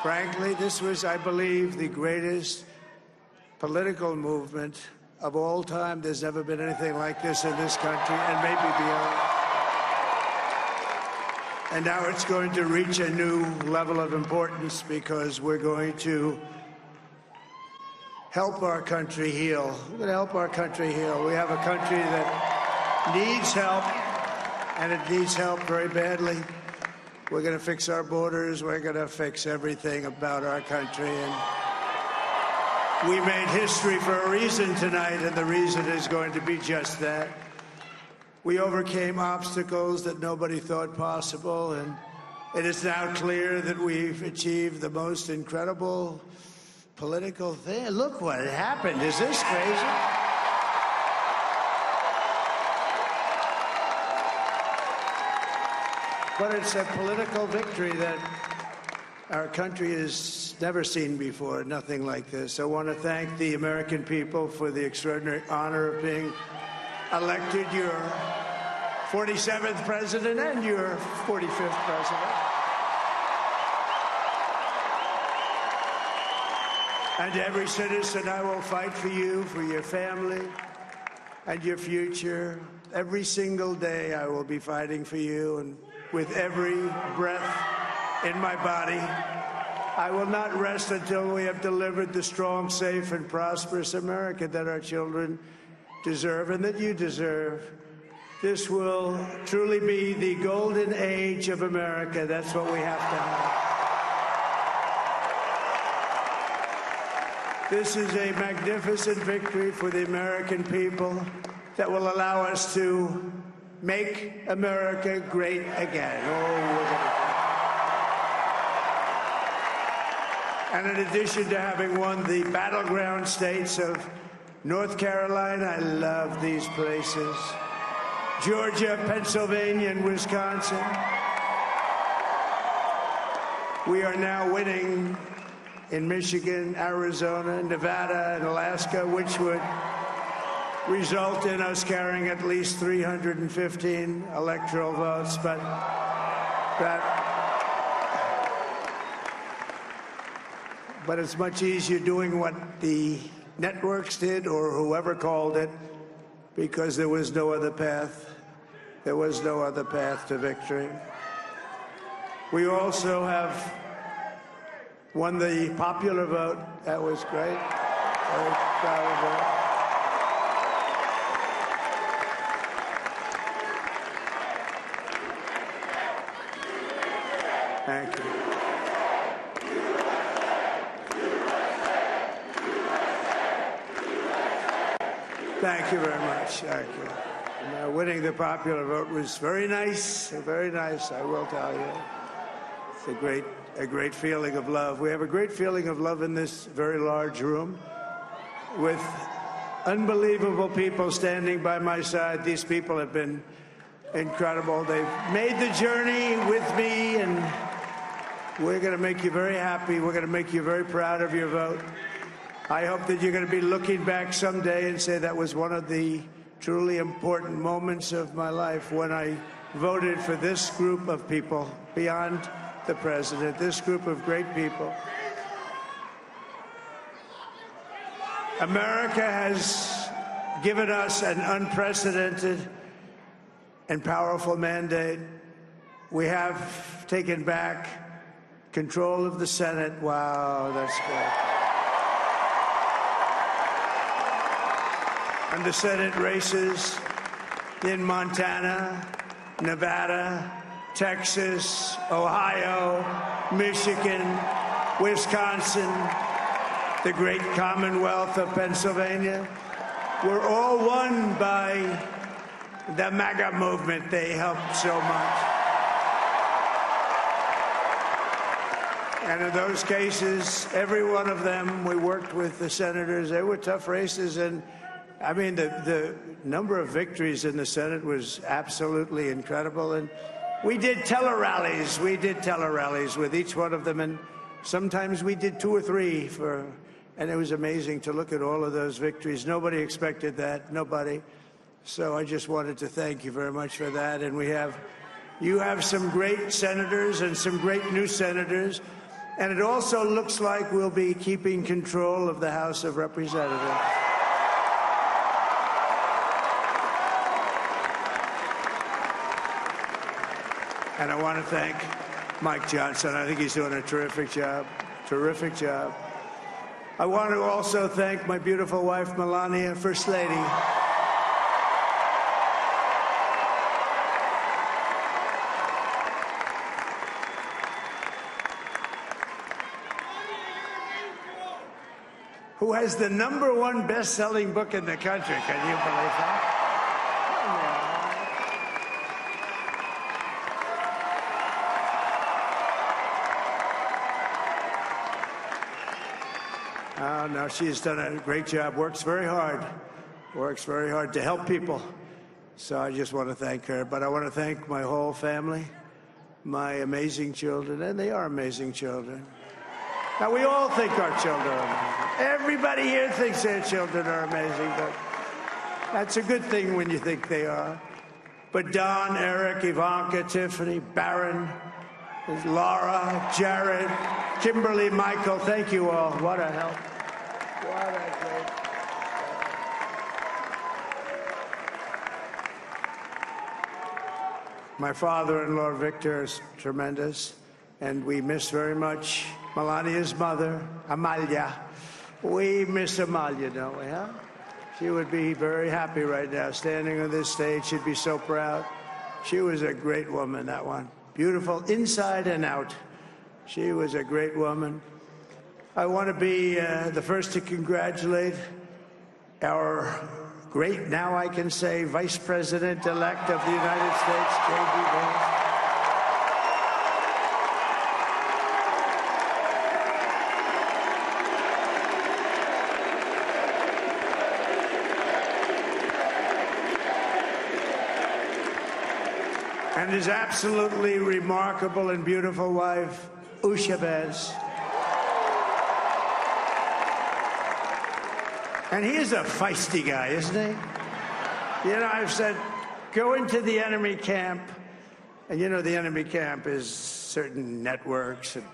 Frankly, this was, I believe, the greatest political movement of all time. There's never been anything like this in this country, and maybe beyond. And now it's going to reach a new level of importance because we're going to help our country heal. We're going to help our country heal. We have a country that needs help, and it needs help very badly. We're going to fix our borders. We're going to fix everything about our country. And we made history for a reason tonight, and the reason is going to be just that. We overcame obstacles that nobody thought possible, and it is now clear that we've achieved the most incredible political thing. Look what happened. Is this crazy? But it's a political victory that our country has never seen before, nothing like this. I want to thank the American people for the extraordinary honor of being elected your 47th president and your 45th president. And to every citizen, I will fight for you, for your family, and your future. Every single day, I will be fighting for you, and with every breath in my body, I will not rest until we have delivered the strong, safe, and prosperous America that our children deserve and that you deserve. This will truly be the golden age of America. That's what we have to have. This is a magnificent victory for the American people that will allow us to make America great again. And in addition to having won the battleground states of North Carolina, I love these places, Georgia, Pennsylvania, and Wisconsin, we are now winning in Michigan, Arizona, Nevada, and Alaska, which would result in us carrying at least 315 electoral votes, but it's much easier doing what the networks did or whoever called it, because there was no other path. There was no other path to victory. We also have won the popular vote. That was great. Very proud of that. Thank you. Thank you very much. Thank you. And, winning the popular vote was very nice, I will tell you. It's a great feeling of love. We have a great feeling of love in this very large room with unbelievable people standing by my side. These people have been incredible. They've made the journey with me, and we're going to make you very happy. We're going to make you very proud of your vote. I hope that you're going to be looking back someday and say that was one of the truly important moments of my life when I voted for this group of people beyond the president, this group of great people. America has given us an unprecedented and powerful mandate. We have taken back control of the Senate. Wow, that's great. And the Senate races in Montana, Nevada, Texas, Ohio, Michigan, Wisconsin, the great Commonwealth of Pennsylvania, were all won by the MAGA movement. They helped so much. And in those cases, every one of them, we worked with the senators. They were tough races, and I mean, the number of victories in the Senate was absolutely incredible. And we did tele-rallies. We did tele-rallies with each one of them. And sometimes we did 2 or 3 and it was amazing to look at all of those victories. Nobody expected that, nobody. So I just wanted to thank you very much for that. And you have some great senators and some great new senators. And it also looks like we'll be keeping control of the House of Representatives. And I want to thank Mike Johnson. I think he's doing a terrific job. Terrific job. I want to also thank my beautiful wife, Melania, First Lady. Who has the #1 best-selling book in the country. Can you believe that? Oh, no, she's done a great job, works very hard to help people. So I just want to thank her. But I want to thank my whole family, my amazing children, and they are amazing children. Now, we all think our children are amazing. Everybody here thinks their children are amazing, but that's a good thing when you think they are. But Don, Eric, Ivanka, Tiffany, Barron, Laura, Jared, Kimberly, Michael, thank you all. What a help. What a great. My father-in-law, Victor, is tremendous, and we miss very much Melania's mother, Amalia. We miss Amalia, don't we, huh? She would be very happy right now, standing on this stage. She'd be so proud. She was a great woman, that one. Beautiful inside and out. She was a great woman. I want to be the first to congratulate our great, now I can say, Vice President-elect of the United States, J.D. Vance. And his absolutely remarkable and beautiful wife, Usha Vance. And he is a feisty guy, isn't he? You know, I've said, go into the enemy camp. And you know, the enemy camp is certain networks. And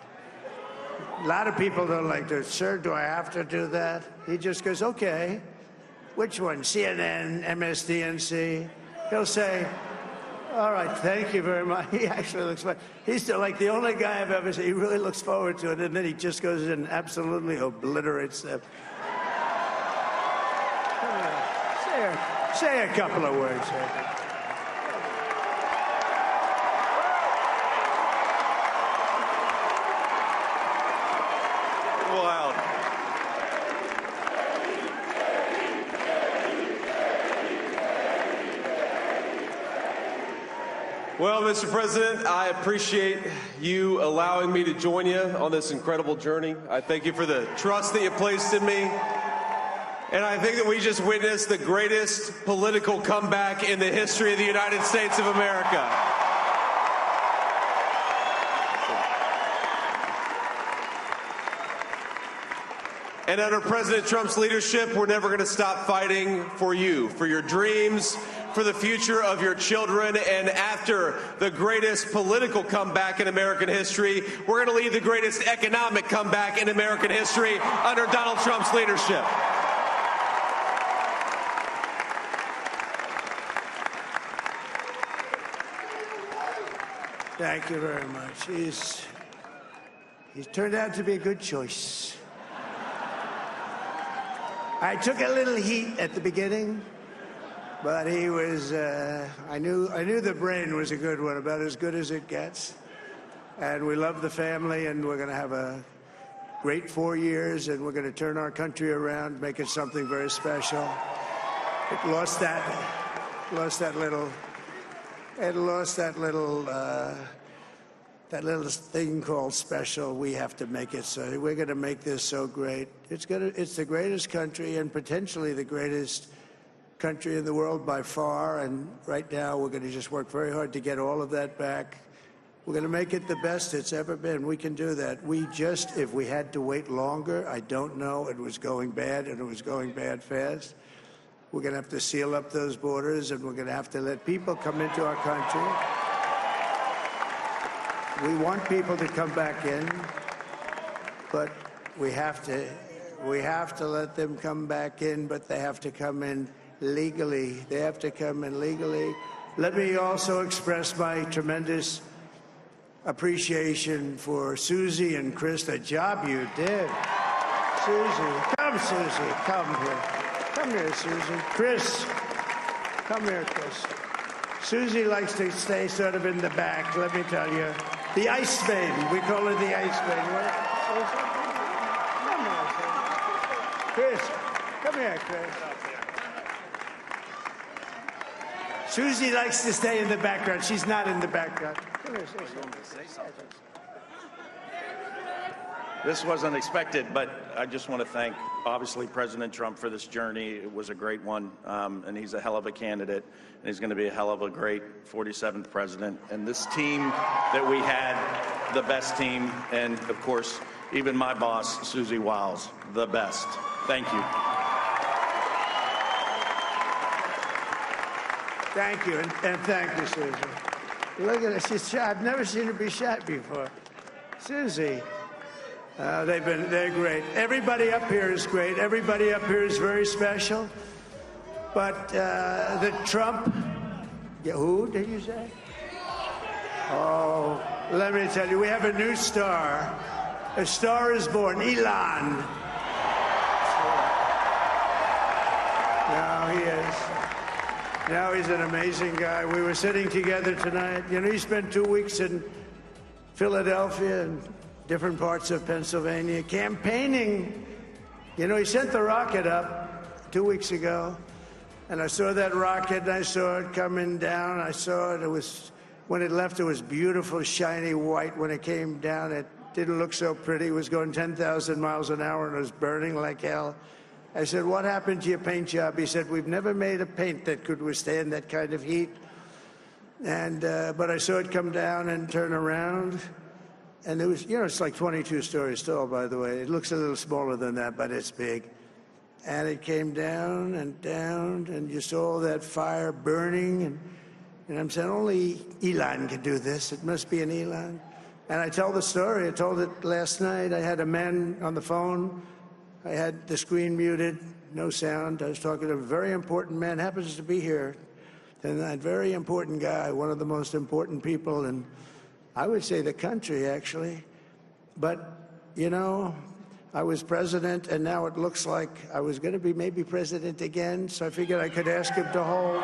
a lot of people don't like to, sir, do I have to do that? He just goes, okay. Which one? CNN, MSDNC? He'll say, all right, thank you very much. He actually looks like, he's still like the only guy I've ever seen. He really looks forward to it, and then he just goes in and absolutely obliterates them. Say a couple of words. Wow. Well, Mr. President, I appreciate you allowing me to join you on this incredible journey. I thank you for the trust that you placed in me. And I think that we just witnessed the greatest political comeback in the history of the United States of America. And under President Trump's leadership, we're never going to stop fighting for you, for your dreams, for the future of your children. And after the greatest political comeback in American history, we're going to lead the greatest economic comeback in American history under Donald Trump's leadership. Thank you very much. He's turned out to be a good choice. I took a little heat at the beginning, but he was, I knew the brain was a good one, about as good as it gets. And we love the family, and we're going to have a great 4 years, and we're going to turn our country around, make it something very special. It lost that little thing called special. We have to make it so. We're going to make this so great. It's the greatest country, and potentially the greatest country in the world by far. And right now, we're going to just work very hard to get all of that back. We're going to make it the best it's ever been. We can do that. If we had to wait longer, I don't know. It was going bad, and it was going bad fast. We're going to have to seal up those borders, and we're going to have to let people come into our country. We want people to come back in. but we have to let them come back in, but they have to come in legally. They have to come in legally. Let me also express my tremendous appreciation for Susie and Chris, the job you did. Susie, come here. Come here, Susie. Chris, come here, Chris. Susie likes to stay sort of in the back, let me tell you. The Ice Maiden, we call her the Ice Maiden. Come here, Chris. Come here, Chris. Susie likes to stay in the background. She's not in the background. Come here, say something. This wasn't expected, but I just want to thank, obviously, President Trump for this journey. It was a great one, and he's a hell of a candidate, and he's going to be a hell of a great 47th president. And this team that we had, the best team, and, of course, even my boss, Susie Wiles, the best. Thank you. Thank you, and thank you, Susie. Look at her. She's shy. I've never seen her be shy before. Susie. They're great. Everybody up here is great. Everybody up here is very special. But the Trump, who did you say? Oh, let me tell you, we have a new star. A star is born, Elon. Now he is. Now he's an amazing guy. We were sitting together tonight. You know, he spent 2 weeks in Philadelphia and different parts of Pennsylvania, campaigning. You know, he sent the rocket up 2 weeks ago, and I saw that rocket, and I saw it coming down. I saw it. It was, when it left, it was beautiful, shiny white. When it came down, it didn't look so pretty. It was going 10,000 miles an hour, and it was burning like hell. I said, what happened to your paint job? He said, we've never made a paint that could withstand that kind of heat. And but I saw it come down and turn around. And it was, you know, it's like 22 stories tall, by the way. It looks a little smaller than that, but it's big. And it came down, and you saw all that fire burning. And I'm saying, only Elon can do this. It must be an Elon. And I tell the story. I told it last night. I had a man on the phone. I had the screen muted, no sound. I was talking to a very important man, happens to be here. And that very important guy, one of the most important people in, I would say, the country, actually. But, you know, I was president, and now it looks like I was going to be maybe president again, so I figured I could ask him to hold.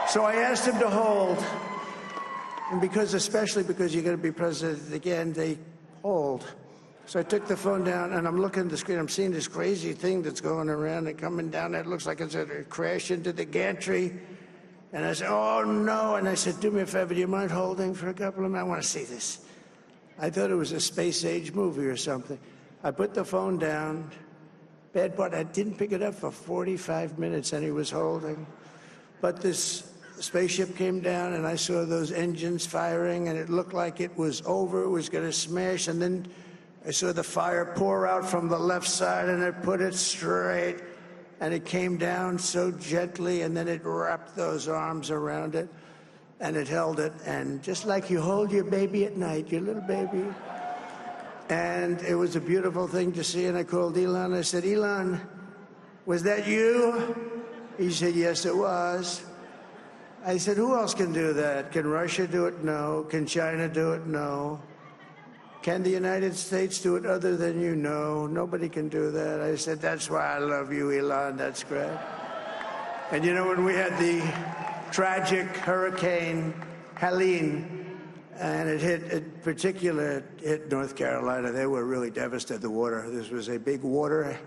So I asked him to hold. And because, especially because you're going to be president again, they hold. So I took the phone down, and I'm looking at the screen. I'm seeing this crazy thing that's going around and coming down. It looks like it's going to crash into the gantry. And I said, oh, no. And I said, do me a favor, do you mind holding for a couple of minutes? I want to see this. I thought it was a space-age movie or something. I put the phone down. Bad part, I didn't pick it up for 45 minutes, and he was holding. But this spaceship came down, and I saw those engines firing, and it looked like it was over. It was going to smash, and then I saw the fire pour out from the left side, and it put it straight, and it came down so gently, and then it wrapped those arms around it, and it held it, and just like you hold your baby at night, your little baby. And it was a beautiful thing to see, and I called Elon. I said, Elon, was that you? He said, yes, it was. I said, who else can do that? Can Russia do it? No. Can China do it? No. Can the United States do it other than you? No, nobody can do that. I said, that's why I love you, Elon. That's great. And you know, when we had the tragic Hurricane Helene, and it hit North Carolina, they were really devastated, the water. This was a big water,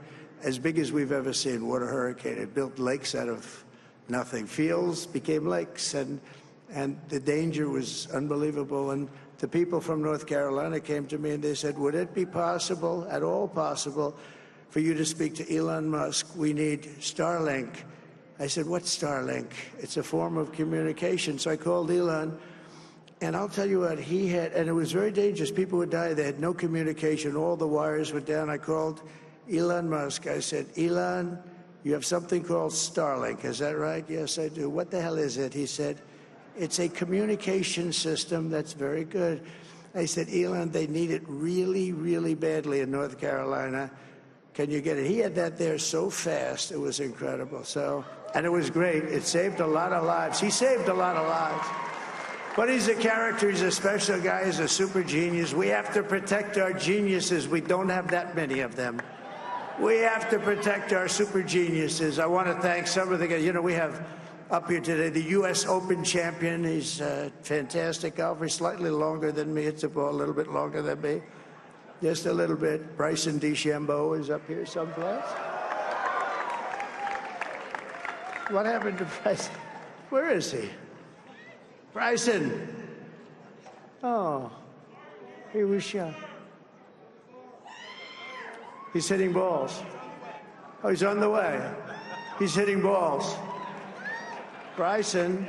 as big as we've ever seen, water hurricane. It built lakes out of nothing. Fields became lakes, and the danger was unbelievable. And the people from North Carolina came to me and they said, would it be possible, at all possible, for you to speak to Elon Musk? We need Starlink. I said, what's Starlink? It's a form of communication. So I called Elon, and I'll tell you what, he had, and it was very dangerous. People would die. They had no communication. All the wires were down. I called Elon Musk. I said, Elon, you have something called Starlink. Is that right? Yes, I do. What the hell is it? He said, it's a communication system that's very good. I said, Elon, they need it really, really badly in North Carolina. Can you get it? He had that there so fast. It was incredible. And it was great. It saved a lot of lives. He saved a lot of lives. But he's a character. He's a special guy. He's a super genius. We have to protect our geniuses. We don't have that many of them. We have to protect our super geniuses. I want to thank some of the guys. You know, we have up here today the U.S. Open champion. He's a fantastic golfer. He's slightly longer than me. Hits the ball a little bit longer than me. Just a little bit. Bryson DeChambeau is up here someplace. What happened to Bryson? Where is he? Bryson. Oh, he was shot. He's hitting balls. Oh, he's on the way. He's hitting balls. Bryson.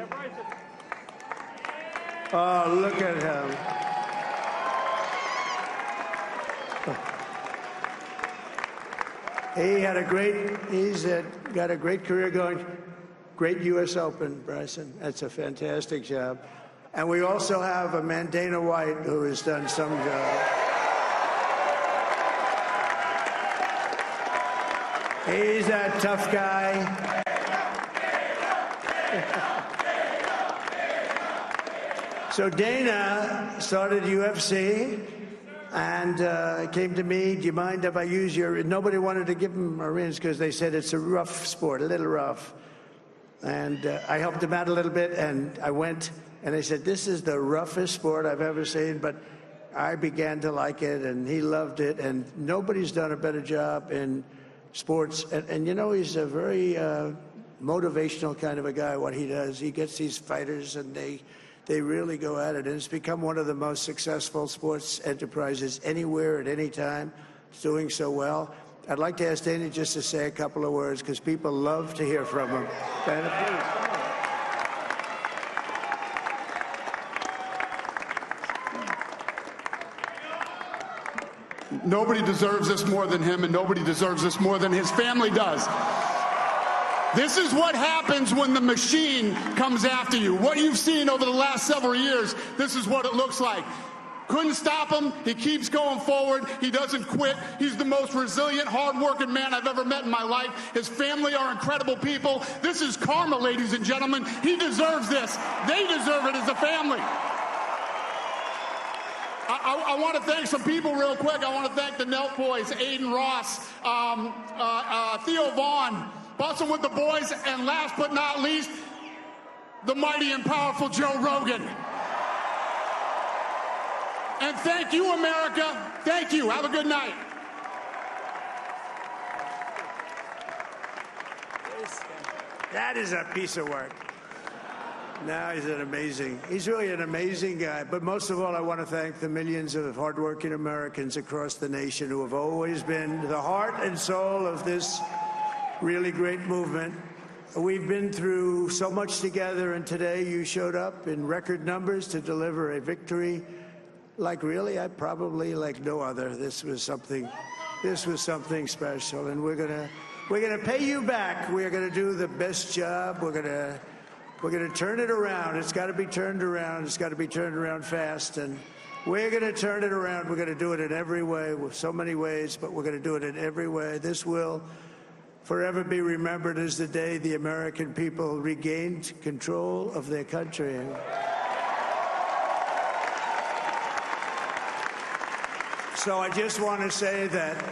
Oh, look at him. He's got a great career going. Great U.S. Open, Bryson. That's a fantastic job. And we also have a man, Dana White, who has done some job. He's a tough guy. So Dana started UFC and came to me, do you mind if I use your... Nobody wanted to give him a rinse because they said it's a rough sport, a little rough. And I helped him out a little bit, and I went, and I said, this is the roughest sport I've ever seen, but I began to like it, and he loved it, and nobody's done a better job in sports. And you know, he's a very motivational kind of a guy, what he does. He gets these fighters, and they really go at it, and it's become one of the most successful sports enterprises anywhere at any time. It's doing so well. I'd like to ask Dana just to say a couple of words, because people love to hear from him. Dana, please. Nobody deserves this more than him, and nobody deserves this more than his family does. This is what happens when the machine comes after you. What you've seen over the last several years, this is what it looks like. Couldn't stop him. He keeps going forward. He doesn't quit. He's the most resilient, hard-working man I've ever met in my life. His family are incredible people. This is karma, ladies and gentlemen. He deserves this. They deserve it as a family. I want to thank some people real quick. I want to thank the Nelt boys, Aiden Ross, Theo Vaughn, Bustin' with the boys, and last but not least, the mighty and powerful Joe Rogan. And thank you, America. Thank you. Have a good night. that is a piece of work. No, he's really an amazing guy. But most of all, I want to thank the millions of hardworking Americans across the nation who have always been the heart and soul of this really great movement. We've been through so much together, and today you showed up in record numbers to deliver a victory like probably like no other. This was something special, and we're gonna pay you back. We're gonna do the best job. We're gonna turn it around. It's got to be turned around. It's got to be turned around fast, and we're gonna turn it around. We're gonna do it in every way, with so many ways, but we're gonna do it in every way. This will forever be remembered as the day the American people regained control of their country. So I just want to say that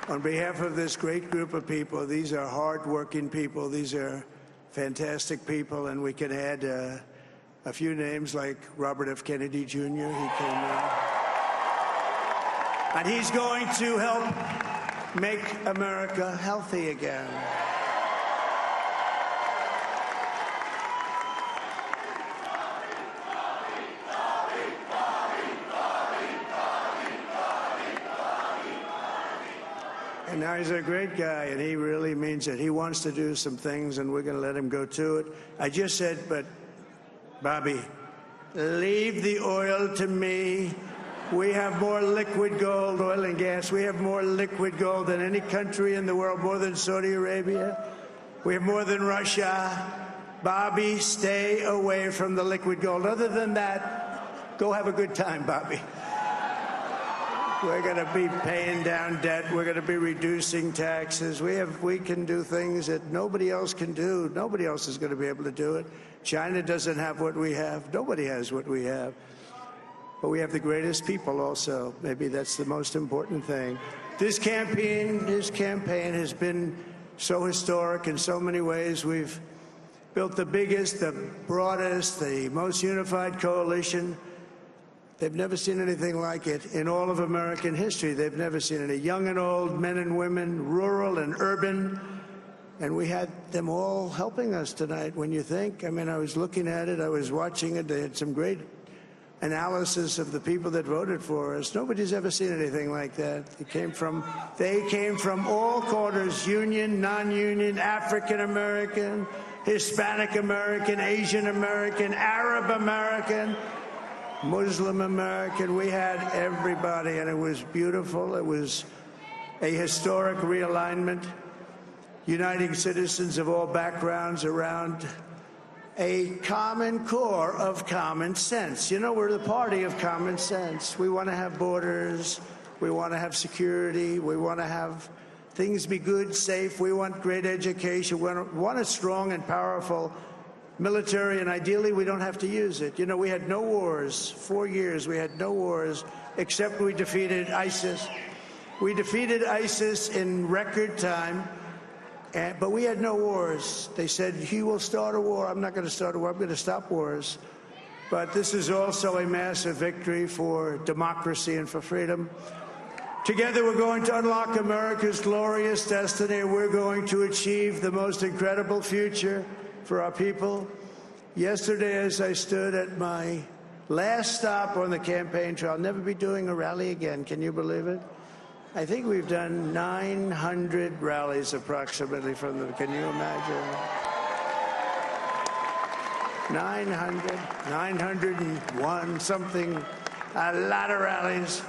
on behalf of this great group of people, these are hard-working people. These are fantastic people, and we can add a few names like Robert F. Kennedy Jr. He came in. And he's going to help make America healthy again. And now he's a great guy, and he really means it. He wants to do some things, and we're going to let him go to it. I just said, but, Bobby, leave the oil to me. We have more liquid gold, oil and gas. We have more liquid gold than any country in the world, more than Saudi Arabia. We have more than Russia. Bobby, stay away from the liquid gold. Other than that, Go have a good time, Bobby. We're going to be paying down debt. We're going to be reducing taxes. We can do things that nobody else can do. Nobody else is going to be able to do it. China doesn't have what we have. Nobody has what we have. But we have the greatest people also. Maybe that's the most important thing. This campaign has been so historic in so many ways. We've built the biggest, the broadest, the most unified coalition. They've never seen anything like it in all of American history. They've never seen it. Young and old, men and women, rural and urban. And we had them all helping us tonight, when you think. I mean, I was looking at it. I was watching it. They had some great analysis of the people that voted for us. Nobody's ever seen anything like that. They came from all corners, union, non-union, African American, Hispanic American, Asian American, Arab American, Muslim American. We had everybody, and it was beautiful. It was a historic realignment, uniting citizens of all backgrounds around a common core of common sense. You know, we're the party of common sense. We want to have borders. We want to have security. We want to have things be good, safe. We want great education. We want a strong and powerful military, and ideally we don't have to use it. You know, we had no wars. 4 years we had no wars, except we defeated ISIS. We defeated ISIS in record time. But we had no wars. They said, he will start a war. I'm not going to start a war. I'm going to stop wars. But this is also a massive victory for democracy and for freedom. Together, we're going to unlock America's glorious destiny. We're going to achieve the most incredible future for our people. Yesterday, as I stood at my last stop on the campaign trail, I'll never be doing a rally again. Can you believe it? I think we've done 900 rallies approximately from them. Can you imagine? 901 something, a lot of rallies.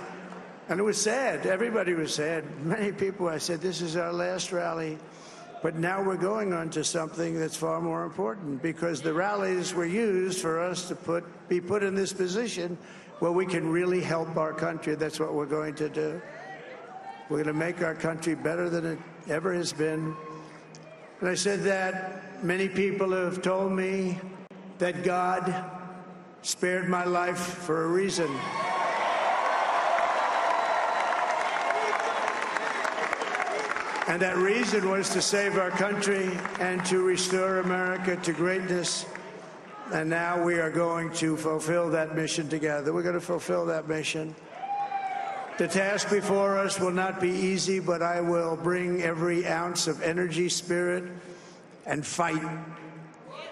And it was sad. Everybody was sad. Many people, I said, this is our last rally. But now we're going on to something that's far more important, because the rallies were used for us to be put in this position where we can really help our country. That's what we're going to do. We're going to make our country better than it ever has been. And I said that many people have told me that God spared my life for a reason. And that reason was to save our country and to restore America to greatness. And now we are going to fulfill that mission together. We're going to fulfill that mission. The task before us will not be easy, but I will bring every ounce of energy, spirit, and fight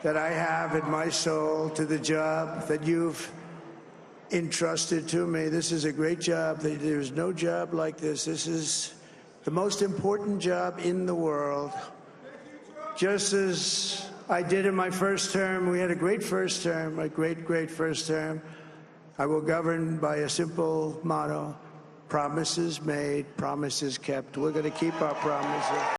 that I have in my soul to the job that you've entrusted to me. This is a great job. There's no job like this. This is the most important job in the world. Just as I did in my first term, we had a great first term, a great first term. I will govern by a simple motto: promises made, promises kept. We're going to keep our promises.